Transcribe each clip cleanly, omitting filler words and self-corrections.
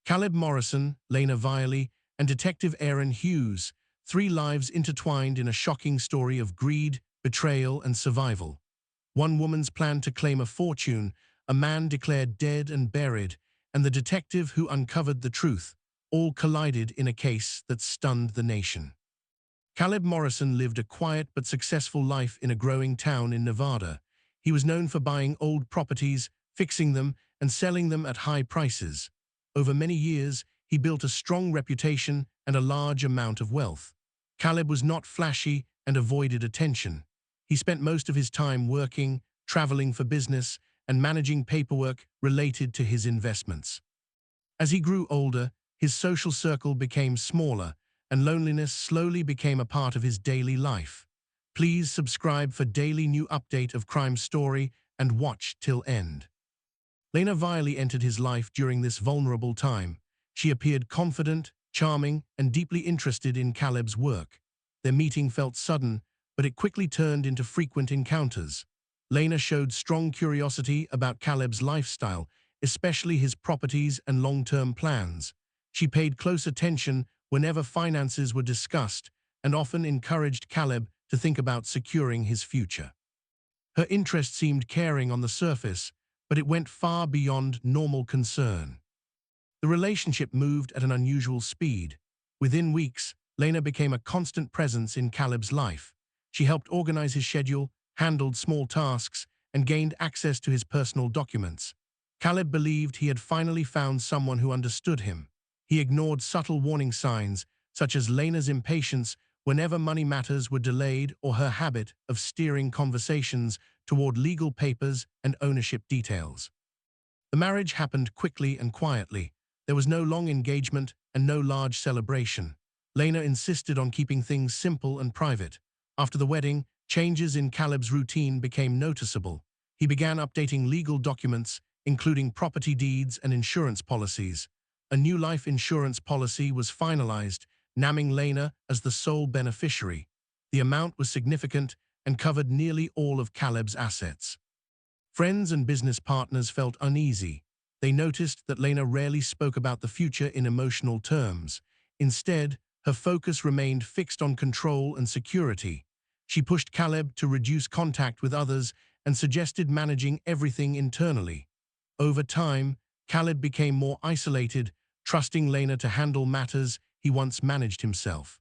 Caleb Morrison, Lena Virelli, and Detective Aaron Hughes, three lives intertwined in a shocking story of greed, betrayal, and survival. One woman's plan to claim a fortune, a man declared dead and buried, and the detective who uncovered the truth, all collided in a case that stunned the nation. Caleb Morrison lived a quiet but successful life in a growing town in Nevada. He was known for buying old properties, fixing them, and selling them at high prices. Over many years, he built a strong reputation and a large amount of wealth. Caleb was not flashy and avoided attention. He spent most of his time working, traveling for business, and managing paperwork related to his investments. As he grew older, his social circle became smaller, and loneliness slowly became a part of his daily life. Please subscribe for daily new update of crime story and watch till end. Lena Virelli entered his life during this vulnerable time. She appeared confident, charming, and deeply interested in Caleb's work. Their meeting felt sudden, but it quickly turned into frequent encounters. Lena showed strong curiosity about Caleb's lifestyle, especially his properties and long-term plans. She paid close attention whenever finances were discussed and often encouraged Caleb to think about securing his future. Her interest seemed caring on the surface, but it went far beyond normal concern. The relationship moved at an unusual speed. Within weeks, Lena became a constant presence in Caleb's life. She helped organize his schedule, handled small tasks, and gained access to his personal documents. Caleb believed he had finally found someone who understood him. He ignored subtle warning signs, such as Lena's impatience whenever money matters were delayed or her habit of steering conversations toward legal papers and ownership details. The marriage happened quickly and quietly. There was no long engagement and no large celebration. Lena insisted on keeping things simple and private. After the wedding, changes in Caleb's routine became noticeable. He began updating legal documents, including property deeds and insurance policies. A new life insurance policy was finalized, naming Lena as the sole beneficiary. The amount was significant and covered nearly all of Caleb's assets. Friends and business partners felt uneasy. They noticed that Lena rarely spoke about the future in emotional terms. Instead, her focus remained fixed on control and security. She pushed Caleb to reduce contact with others and suggested managing everything internally. Over time, Caleb became more isolated, trusting Lena to handle matters he once managed himself.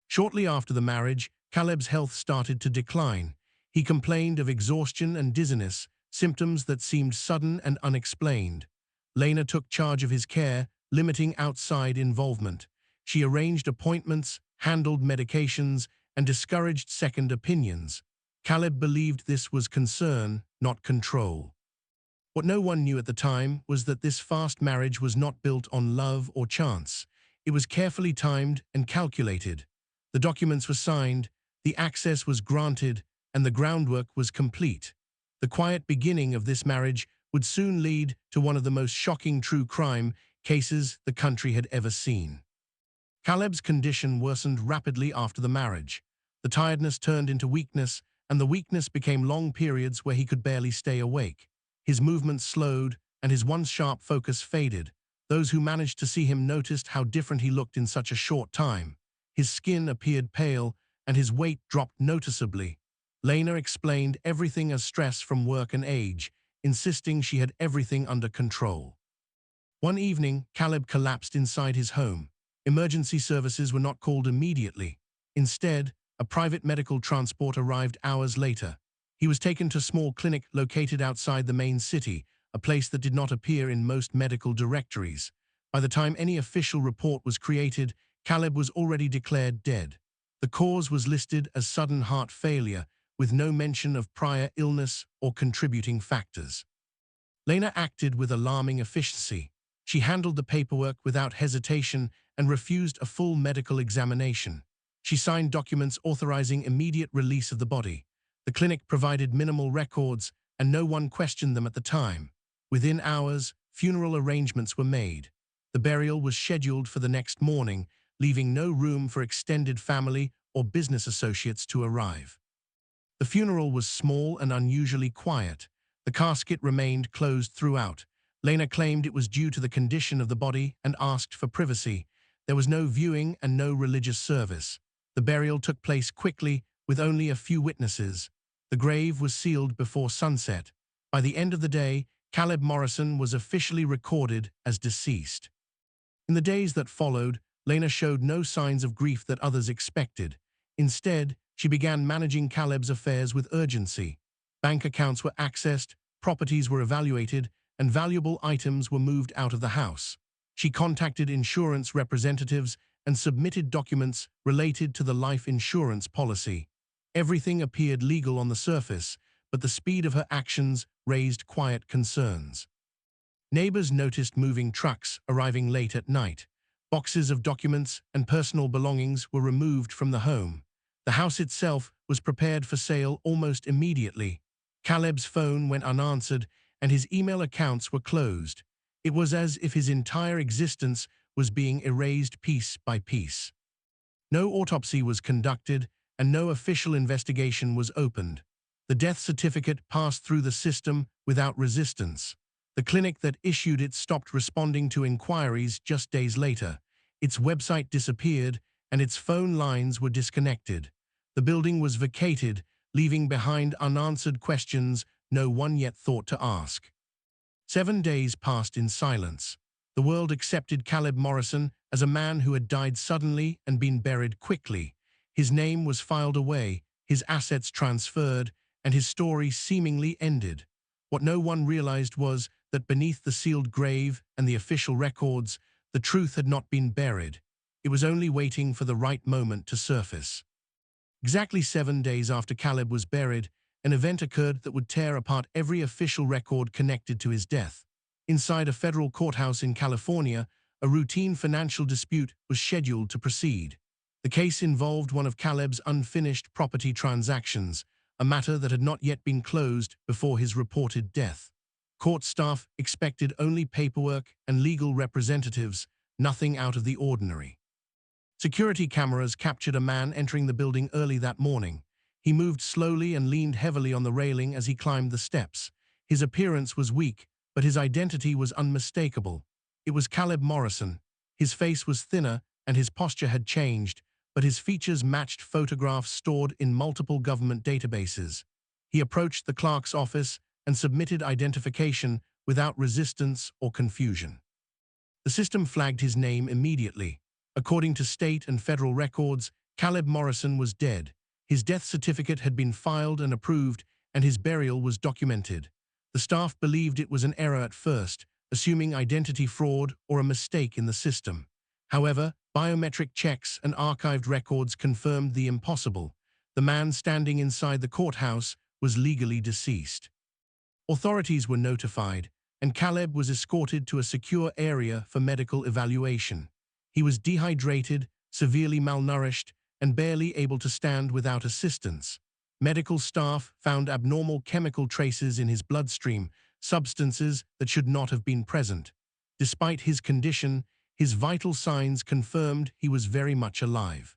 Shortly after the marriage, Caleb's health started to decline. He complained of exhaustion and dizziness, symptoms that seemed sudden and unexplained. Lena took charge of his care, limiting outside involvement. She arranged appointments, handled medications, and discouraged second opinions. Caleb believed this was concern, not control. What no one knew at the time was that this fast marriage was not built on love or chance. It was carefully timed and calculated. The documents were signed, the access was granted, and the groundwork was complete. The quiet beginning of this marriage would soon lead to one of the most shocking true crime cases the country had ever seen. Caleb's condition worsened rapidly after the marriage. The tiredness turned into weakness, and the weakness became long periods where he could barely stay awake. His movements slowed, and his once sharp focus faded. Those who managed to see him noticed how different he looked in such a short time. His skin appeared pale, and his weight dropped noticeably. Lena explained everything as stress from work and age, insisting she had everything under control. One evening, Caleb collapsed inside his home. Emergency services were not called immediately. Instead, a private medical transport arrived hours later. He was taken to a small clinic located outside the main city, a place that did not appear in most medical directories. By the time any official report was created, Caleb was already declared dead. The cause was listed as sudden heart failure, with no mention of prior illness or contributing factors. Lena acted with alarming efficiency. She handled the paperwork without hesitation and refused a full medical examination. She signed documents authorizing immediate release of the body. The clinic provided minimal records, and no one questioned them at the time. Within hours, funeral arrangements were made. The burial was scheduled for the next morning, leaving no room for extended family or business associates to arrive. The funeral was small and unusually quiet. The casket remained closed throughout. Lena claimed it was due to the condition of the body and asked for privacy. There was no viewing and no religious service. The burial took place quickly, with only a few witnesses. The grave was sealed before sunset. By the end of the day, Caleb Morrison was officially recorded as deceased. In the days that followed, Lena showed no signs of grief that others expected. Instead, she began managing Caleb's affairs with urgency. Bank accounts were accessed, properties were evaluated, and valuable items were moved out of the house. She contacted insurance representatives and submitted documents related to the life insurance policy. Everything appeared legal on the surface, but the speed of her actions raised quiet concerns. Neighbors noticed moving trucks arriving late at night. Boxes of documents and personal belongings were removed from the home. The house itself was prepared for sale almost immediately. Caleb's phone went unanswered, and his email accounts were closed. It was as if his entire existence was being erased piece by piece. No autopsy was conducted, and no official investigation was opened. The death certificate passed through the system without resistance. The clinic that issued it stopped responding to inquiries just days later. Its website disappeared, and its phone lines were disconnected. The building was vacated, leaving behind unanswered questions no one yet thought to ask. 7 days passed in silence. The world accepted Caleb Morrison as a man who had died suddenly and been buried quickly. His name was filed away, his assets transferred, and his story seemingly ended. What no one realized was that beneath the sealed grave and the official records, the truth had not been buried. It was only waiting for the right moment to surface. Exactly 7 days after Caleb was buried, an event occurred that would tear apart every official record connected to his death. Inside a federal courthouse in California, a routine financial dispute was scheduled to proceed. The case involved one of Caleb's unfinished property transactions, a matter that had not yet been closed before his reported death. Court staff expected only paperwork and legal representatives, nothing out of the ordinary. Security cameras captured a man entering the building early that morning. He moved slowly and leaned heavily on the railing as he climbed the steps. His appearance was weak, but his identity was unmistakable. It was Caleb Morrison. His face was thinner and his posture had changed, but his features matched photographs stored in multiple government databases. He approached the clerk's office and submitted identification without resistance or confusion. The system flagged his name immediately. According to state and federal records, Caleb Morrison was dead. His death certificate had been filed and approved, and his burial was documented. The staff believed it was an error at first, assuming identity fraud or a mistake in the system. However, biometric checks and archived records confirmed the impossible. The man standing inside the courthouse was legally deceased. Authorities were notified, and Caleb was escorted to a secure area for medical evaluation. He was dehydrated, severely malnourished, and barely able to stand without assistance. Medical staff found abnormal chemical traces in his bloodstream, substances that should not have been present. Despite his condition, his vital signs confirmed he was very much alive.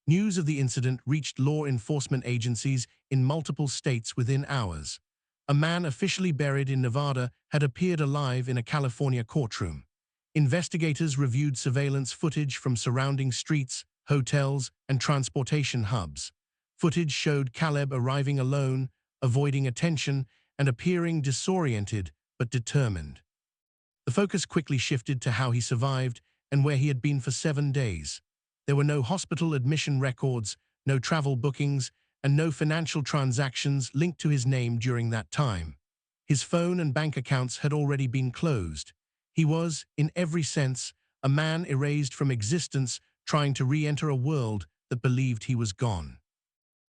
News of the incident reached law enforcement agencies in multiple states within hours. A man officially buried in Nevada had appeared alive in a California courtroom. Investigators reviewed surveillance footage from surrounding streets, hotels, and transportation hubs. Footage showed Caleb arriving alone, avoiding attention, and appearing disoriented but determined. The focus quickly shifted to how he survived and where he had been for 7 days. There were no hospital admission records, no travel bookings, and no financial transactions linked to his name during that time. His phone and bank accounts had already been closed. He was, in every sense, a man erased from existence, trying to re-enter a world that believed he was gone.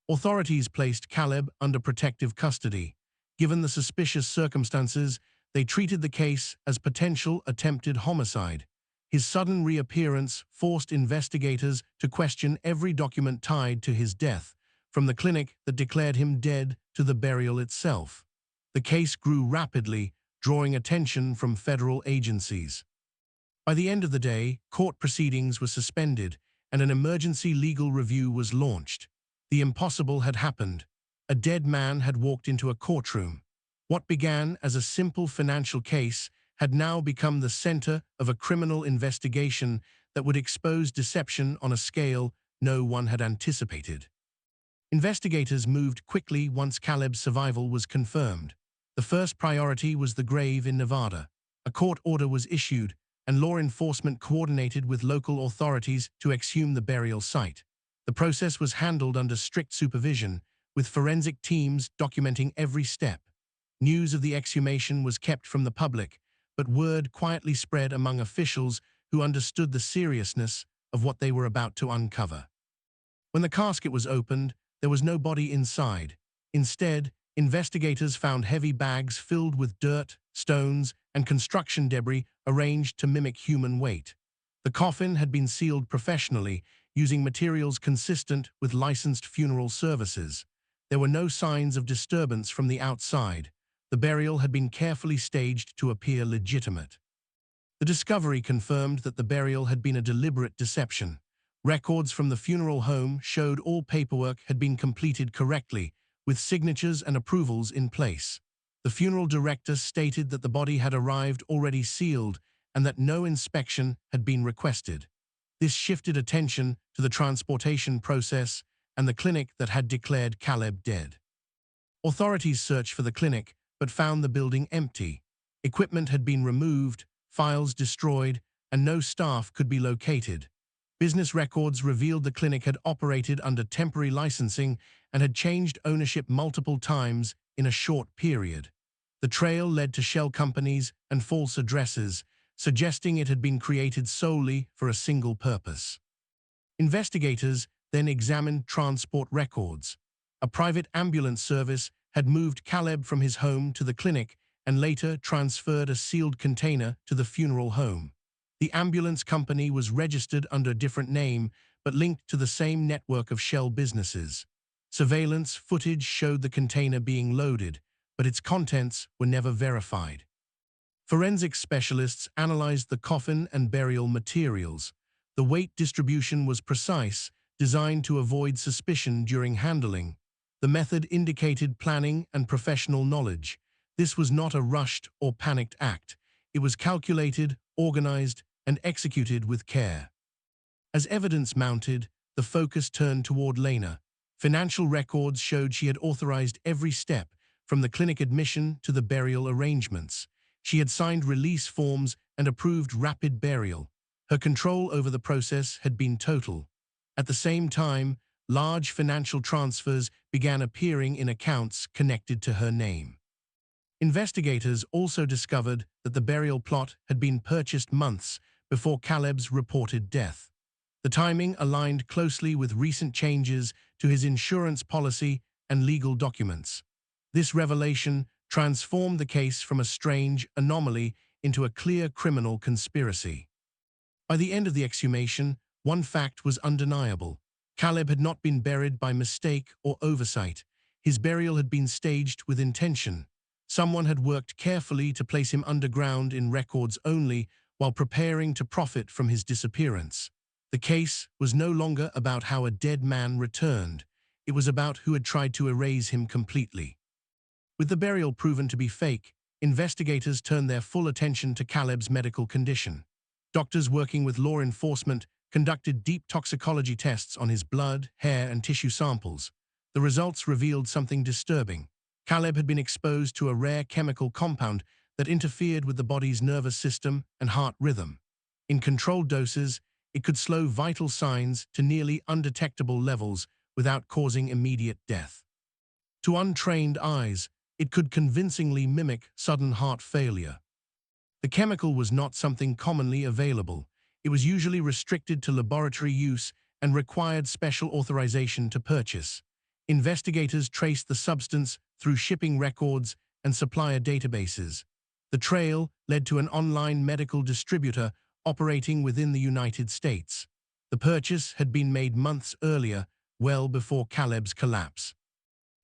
Authorities placed Caleb under protective custody. Given the suspicious circumstances, they treated the case as potential attempted homicide. His sudden reappearance forced investigators to question every document tied to his death, from the clinic that declared him dead to the burial itself. The case grew rapidly, drawing attention from federal agencies. By the end of the day, court proceedings were suspended, and an emergency legal review was launched. The impossible had happened. A dead man had walked into a courtroom. What began as a simple financial case had now become the center of a criminal investigation that would expose deception on a scale no one had anticipated. Investigators moved quickly once Caleb's survival was confirmed. The first priority was the grave in Nevada. A court order was issued, and law enforcement coordinated with local authorities to exhume the burial site. The process was handled under strict supervision, with forensic teams documenting every step. News of the exhumation was kept from the public, but word quietly spread among officials who understood the seriousness of what they were about to uncover. When the casket was opened, there was no body inside. Instead, investigators found heavy bags filled with dirt, stones, and construction debris arranged to mimic human weight. The coffin had been sealed professionally, using materials consistent with licensed funeral services. There were no signs of disturbance from the outside. The burial had been carefully staged to appear legitimate. The discovery confirmed that the burial had been a deliberate deception. Records from the funeral home showed all paperwork had been completed correctly, with signatures and approvals in place. The funeral director stated that the body had arrived already sealed and that no inspection had been requested. This shifted attention to the transportation process and the clinic that had declared Caleb dead. Authorities searched for the clinic, but found the building empty. Equipment had been removed, files destroyed, and no staff could be located. Business records revealed the clinic had operated under temporary licensing and had changed ownership multiple times in a short period. The trail led to shell companies and false addresses, suggesting it had been created solely for a single purpose. Investigators then examined transport records. A private ambulance service had moved Caleb from his home to the clinic and later transferred a sealed container to the funeral home. The ambulance company was registered under a different name but linked to the same network of shell businesses. Surveillance footage showed the container being loaded, but its contents were never verified. Forensic specialists analyzed the coffin and burial materials. The weight distribution was precise, designed to avoid suspicion during handling. The method indicated planning and professional knowledge. This was not a rushed or panicked act. It was calculated, organized, and executed with care. As evidence mounted, the focus turned toward Lena. Financial records showed she had authorized every step, from the clinic admission to the burial arrangements. She had signed release forms and approved rapid burial. Her control over the process had been total. At the same time, large financial transfers began appearing in accounts connected to her name. Investigators also discovered that the burial plot had been purchased months before Caleb's reported death. The timing aligned closely with recent changes to his insurance policy and legal documents. This revelation transformed the case from a strange anomaly into a clear criminal conspiracy. By the end of the exhumation, one fact was undeniable. Caleb had not been buried by mistake or oversight. His burial had been staged with intention. Someone had worked carefully to place him underground in records only while preparing to profit from his disappearance. The case was no longer about how a dead man returned. It was about who had tried to erase him completely. With the burial proven to be fake, investigators turned their full attention to Caleb's medical condition. Doctors working with law enforcement conducted deep toxicology tests on his blood, hair, and tissue samples. The results revealed something disturbing. Caleb had been exposed to a rare chemical compound that interfered with the body's nervous system and heart rhythm. In controlled doses, it could slow vital signs to nearly undetectable levels without causing immediate death. To untrained eyes, it could convincingly mimic sudden heart failure. The chemical was not something commonly available. It was usually restricted to laboratory use and required special authorization to purchase. Investigators traced the substance through shipping records and supplier databases. The trail led to an online medical distributor operating within the United States. The purchase had been made months earlier, well before Caleb's collapse.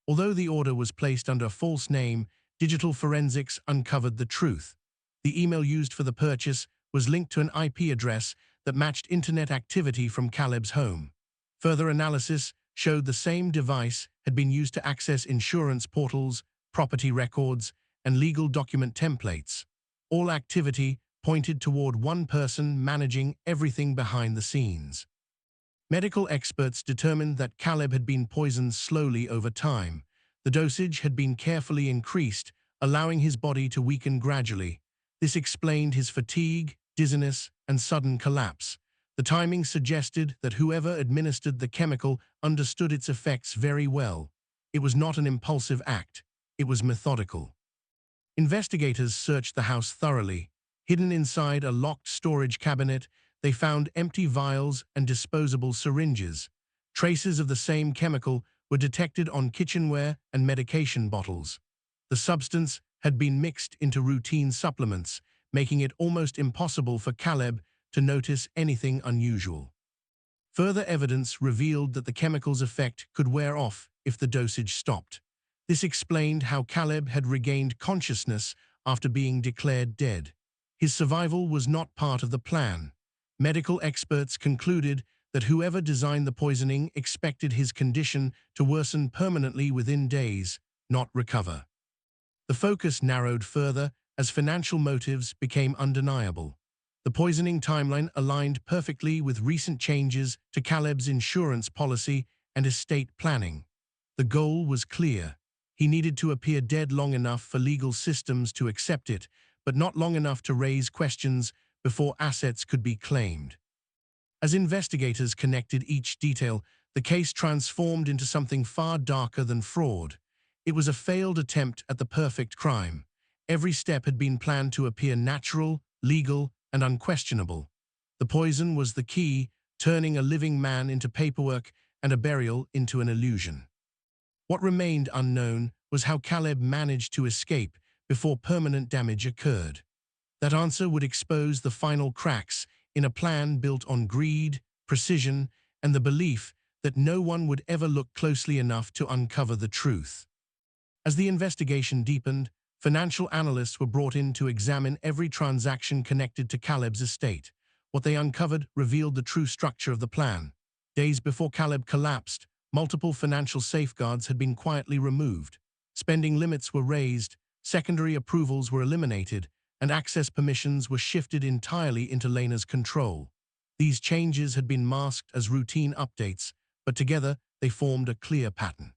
Although the order was placed under a false name, digital forensics uncovered the truth. The email used for the purchase was linked to an IP address that matched internet activity from Caleb's home. Further analysis showed the same device had been used to access insurance portals, property records, and legal document templates. All activity pointed toward one person managing everything behind the scenes. Medical experts determined that Caleb had been poisoned slowly over time. The dosage had been carefully increased, allowing his body to weaken gradually. This explained his fatigue, dizziness, and sudden collapse. The timing suggested that whoever administered the chemical understood its effects very well. It was not an impulsive act. It was methodical. Investigators searched the house thoroughly. Hidden inside a locked storage cabinet, they found empty vials and disposable syringes. Traces of the same chemical were detected on kitchenware and medication bottles. The substance had been mixed into routine supplements, making it almost impossible for Caleb to notice anything unusual. Further evidence revealed that the chemical's effect could wear off if the dosage stopped. This explained how Caleb had regained consciousness after being declared dead. His survival was not part of the plan. Medical experts concluded that whoever designed the poisoning expected his condition to worsen permanently within days, not recover. The focus narrowed further as financial motives became undeniable. The poisoning timeline aligned perfectly with recent changes to Caleb's insurance policy and estate planning. The goal was clear. He needed to appear dead long enough for legal systems to accept it, but not long enough to raise questions before assets could be claimed. As investigators connected each detail, the case transformed into something far darker than fraud. It was a failed attempt at the perfect crime. Every step had been planned to appear natural, legal, and unquestionable. The poison was the key, turning a living man into paperwork and a burial into an illusion. What remained unknown was how Caleb managed to escape before permanent damage occurred. That answer would expose the final cracks in a plan built on greed, precision, and the belief that no one would ever look closely enough to uncover the truth. As the investigation deepened, financial analysts were brought in to examine every transaction connected to Caleb's estate. What they uncovered revealed the true structure of the plan. Days before Caleb collapsed, multiple financial safeguards had been quietly removed. Spending limits were raised, secondary approvals were eliminated, and access permissions were shifted entirely into Lena's control. These changes had been masked as routine updates, but together they formed a clear pattern.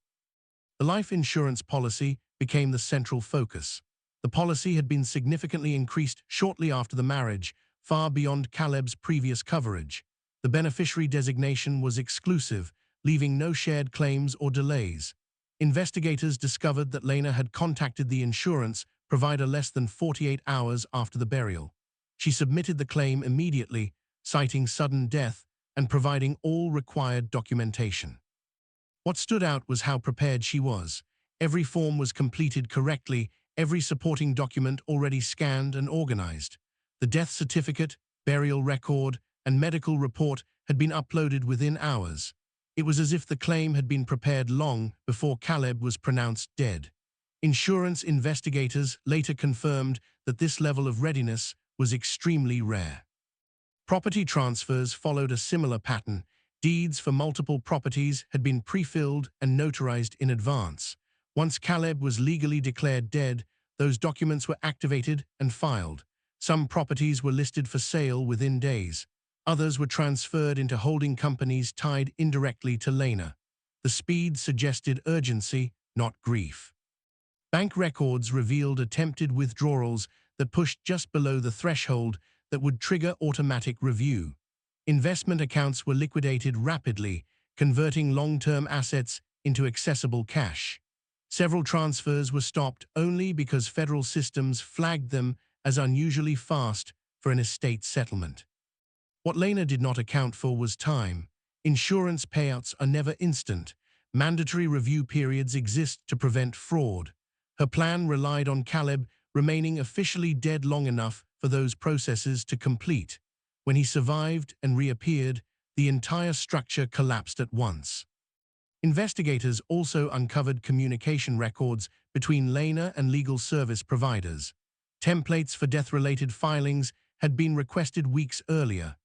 The life insurance policy became the central focus. The policy had been significantly increased shortly after the marriage, far beyond Caleb's previous coverage. The beneficiary designation was exclusive, leaving no shared claims or delays. Investigators discovered that Lena had contacted the insurance provider less than 48 hours after the burial. She submitted the claim immediately, citing sudden death and providing all required documentation. What stood out was how prepared she was. Every form was completed correctly, every supporting document already scanned and organized. The death certificate, burial record, and medical report had been uploaded within hours. It was as if the claim had been prepared long before Caleb was pronounced dead. Insurance investigators later confirmed that this level of readiness was extremely rare. Property transfers followed a similar pattern. Deeds for multiple properties had been pre-filled and notarized in advance. Once Caleb was legally declared dead, those documents were activated and filed. Some properties were listed for sale within days. Others were transferred into holding companies tied indirectly to Lena. The speed suggested urgency, not grief. Bank records revealed attempted withdrawals that pushed just below the threshold that would trigger automatic review. Investment accounts were liquidated rapidly, converting long-term assets into accessible cash. Several transfers were stopped only because federal systems flagged them as unusually fast for an estate settlement. What Lena did not account for was time. Insurance payouts are never instant. Mandatory review periods exist to prevent fraud. Her plan relied on Caleb remaining officially dead long enough for those processes to complete. When he survived and reappeared, the entire structure collapsed at once. Investigators also uncovered communication records between Lena and legal service providers. Templates for death-related filings had been requested weeks earlier.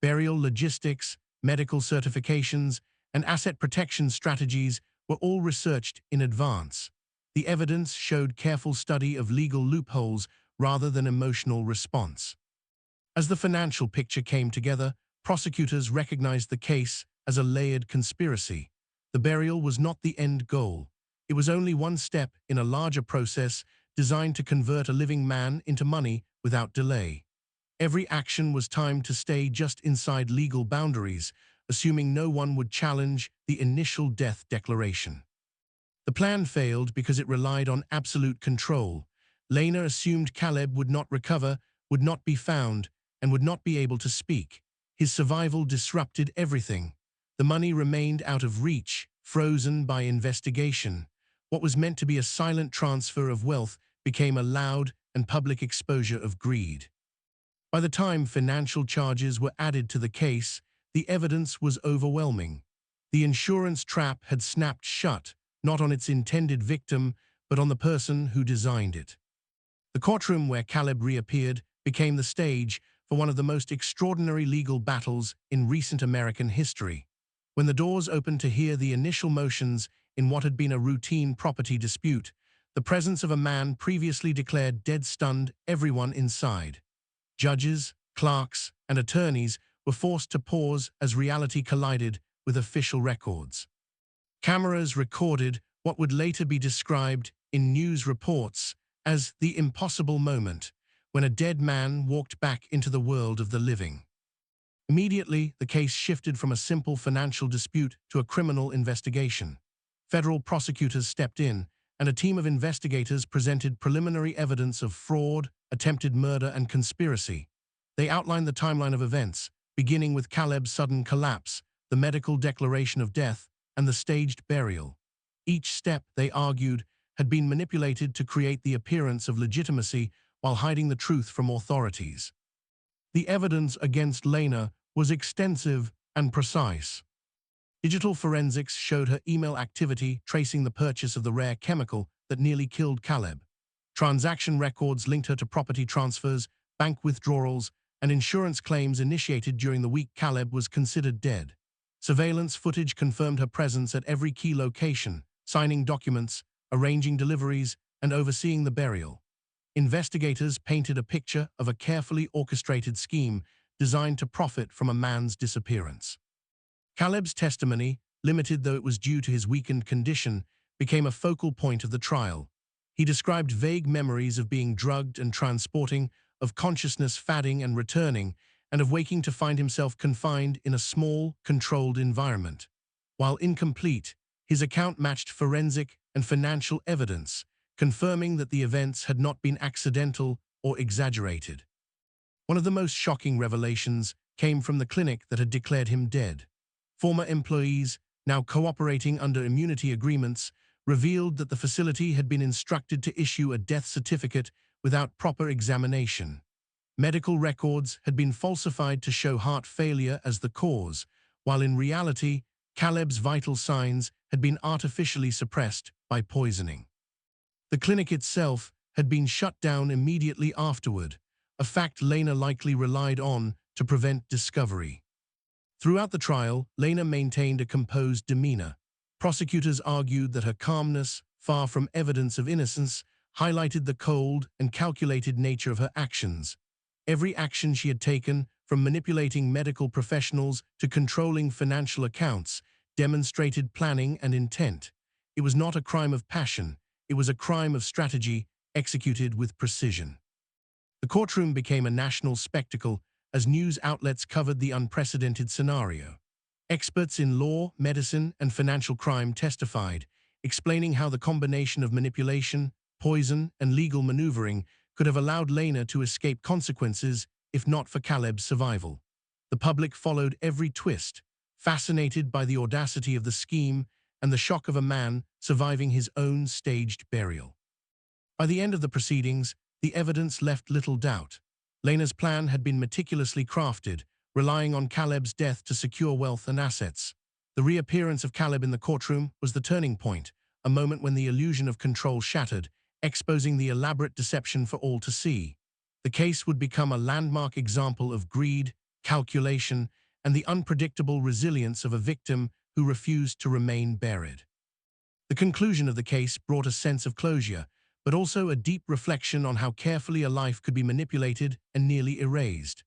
Burial logistics, medical certifications, and asset protection strategies were all researched in advance. The evidence showed careful study of legal loopholes rather than emotional response. As the financial picture came together, prosecutors recognized the case as a layered conspiracy. The burial was not the end goal. It was only one step in a larger process designed to convert a living man into money without delay. Every action was timed to stay just inside legal boundaries, assuming no one would challenge the initial death declaration. The plan failed because it relied on absolute control. Lena assumed Caleb would not recover, would not be found, and would not be able to speak. His survival disrupted everything. The money remained out of reach, frozen by investigation. What was meant to be a silent transfer of wealth became a loud and public exposure of greed. By the time financial charges were added to the case, the evidence was overwhelming. The insurance trap had snapped shut, not on its intended victim, but on the person who designed it. The courtroom where Caleb reappeared became the stage for one of the most extraordinary legal battles in recent American history. When the doors opened to hear the initial motions in what had been a routine property dispute, the presence of a man previously declared dead stunned everyone inside. Judges, clerks, and attorneys were forced to pause as reality collided with official records. Cameras recorded what would later be described in news reports as the impossible moment, when a dead man walked back into the world of the living. Immediately, the case shifted from a simple financial dispute to a criminal investigation. Federal prosecutors stepped in, and a team of investigators presented preliminary evidence of fraud, attempted murder, and conspiracy. They outlined the timeline of events, beginning with Caleb's sudden collapse, the medical declaration of death, and the staged burial. Each step, they argued, had been manipulated to create the appearance of legitimacy while hiding the truth from authorities. The evidence against Lena was extensive and precise. Digital forensics showed her email activity tracing the purchase of the rare chemical that nearly killed Caleb. Transaction records linked her to property transfers, bank withdrawals, and insurance claims initiated during the week Caleb was considered dead. Surveillance footage confirmed her presence at every key location, signing documents, arranging deliveries, and overseeing the burial. Investigators painted a picture of a carefully orchestrated scheme designed to profit from a man's disappearance. Caleb's testimony, limited though it was due to his weakened condition, became a focal point of the trial. He described vague memories of being drugged and transporting, of consciousness fading and returning, and of waking to find himself confined in a small, controlled environment. While incomplete, his account matched forensic and financial evidence, confirming that the events had not been accidental or exaggerated. One of the most shocking revelations came from the clinic that had declared him dead. Former employees, now cooperating under immunity agreements, revealed that the facility had been instructed to issue a death certificate without proper examination. Medical records had been falsified to show heart failure as the cause, while in reality, Caleb's vital signs had been artificially suppressed by poisoning. The clinic itself had been shut down immediately afterward, a fact Lena likely relied on to prevent discovery. Throughout the trial, Lena maintained a composed demeanor. Prosecutors argued that her calmness, far from evidence of innocence, highlighted the cold and calculated nature of her actions. Every action she had taken, from manipulating medical professionals to controlling financial accounts, demonstrated planning and intent. It was not a crime of passion, it was a crime of strategy executed with precision. The courtroom became a national spectacle as news outlets covered the unprecedented scenario. Experts in law, medicine, and financial crime testified, explaining how the combination of manipulation, poison, and legal maneuvering could have allowed Lena to escape consequences if not for Caleb's survival. The public followed every twist, fascinated by the audacity of the scheme and the shock of a man surviving his own staged burial. By the end of the proceedings, the evidence left little doubt. Lena's plan had been meticulously crafted, relying on Caleb's death to secure wealth and assets. The reappearance of Caleb in the courtroom was the turning point, a moment when the illusion of control shattered, exposing the elaborate deception for all to see. The case would become a landmark example of greed, calculation, and the unpredictable resilience of a victim who refused to remain buried. The conclusion of the case brought a sense of closure, but also a deep reflection on how carefully a life could be manipulated and nearly erased.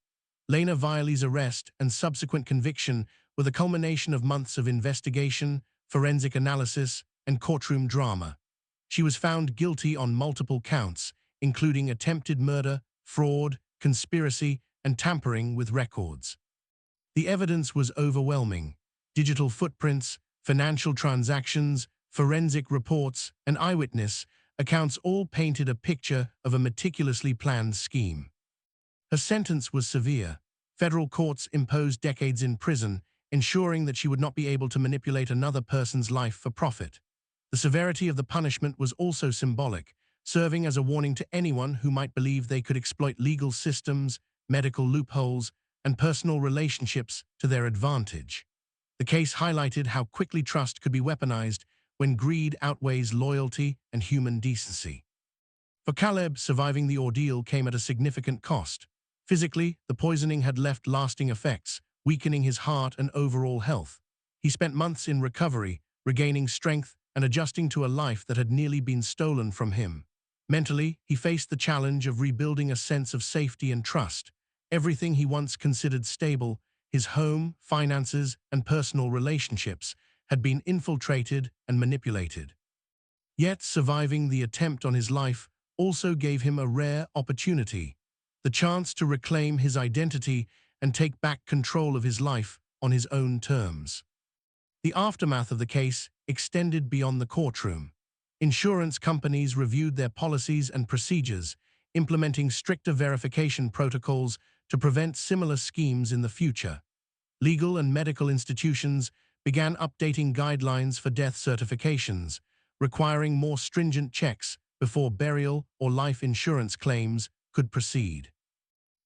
Lena Virelli's arrest and subsequent conviction were the culmination of months of investigation, forensic analysis, and courtroom drama. She was found guilty on multiple counts, including attempted murder, fraud, conspiracy, and tampering with records. The evidence was overwhelming. Digital footprints, financial transactions, forensic reports, and eyewitness accounts all painted a picture of a meticulously planned scheme. Her sentence was severe. Federal courts imposed decades in prison, ensuring that she would not be able to manipulate another person's life for profit. The severity of the punishment was also symbolic, serving as a warning to anyone who might believe they could exploit legal systems, medical loopholes, and personal relationships to their advantage. The case highlighted how quickly trust could be weaponized when greed outweighs loyalty and human decency. For Caleb, surviving the ordeal came at a significant cost. Physically, the poisoning had left lasting effects, weakening his heart and overall health. He spent months in recovery, regaining strength and adjusting to a life that had nearly been stolen from him. Mentally, he faced the challenge of rebuilding a sense of safety and trust. Everything he once considered stable, his home, finances, and personal relationships, had been infiltrated and manipulated. Yet, surviving the attempt on his life also gave him a rare opportunity, the chance to reclaim his identity and take back control of his life on his own terms. The aftermath of the case extended beyond the courtroom. Insurance companies reviewed their policies and procedures, implementing stricter verification protocols to prevent similar schemes in the future. Legal and medical institutions began updating guidelines for death certifications, requiring more stringent checks before burial or life insurance claims could proceed.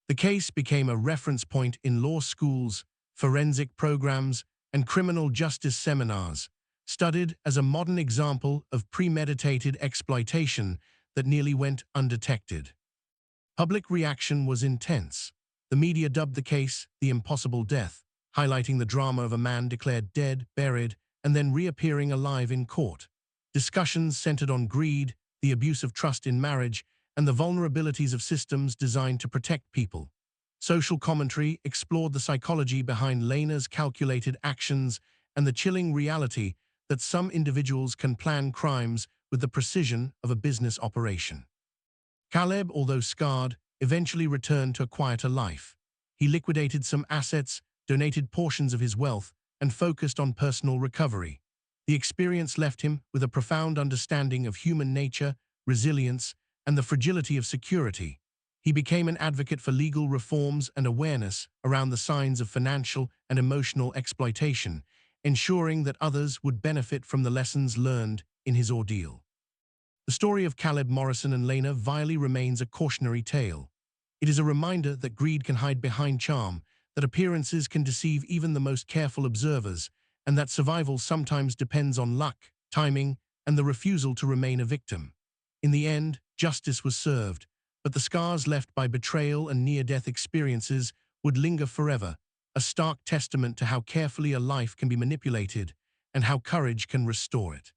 The case became a reference point in law schools, forensic programs, and criminal justice seminars, studied as a modern example of premeditated exploitation that nearly went undetected. Public reaction was intense. The media dubbed the case the impossible death, highlighting the drama of a man declared dead, buried, and then reappearing alive in court. Discussions centered on greed, the abuse of trust in marriage, and the vulnerabilities of systems designed to protect people. Social commentary explored the psychology behind Lena's calculated actions and the chilling reality that some individuals can plan crimes with the precision of a business operation. Caleb, although scarred, eventually returned to a quieter life. He liquidated some assets, donated portions of his wealth, and focused on personal recovery. The experience left him with a profound understanding of human nature, resilience, and the fragility of security. He became an advocate for legal reforms and awareness around the signs of financial and emotional exploitation, ensuring that others would benefit from the lessons learned in his ordeal. The story of Caleb Morrison and Lena Virelli remains a cautionary tale. It is a reminder that greed can hide behind charm, that appearances can deceive even the most careful observers, and that survival sometimes depends on luck, timing, and the refusal to remain a victim. In the end, justice was served, but the scars left by betrayal and near-death experiences would linger forever, a stark testament to how carefully a life can be manipulated and how courage can restore it.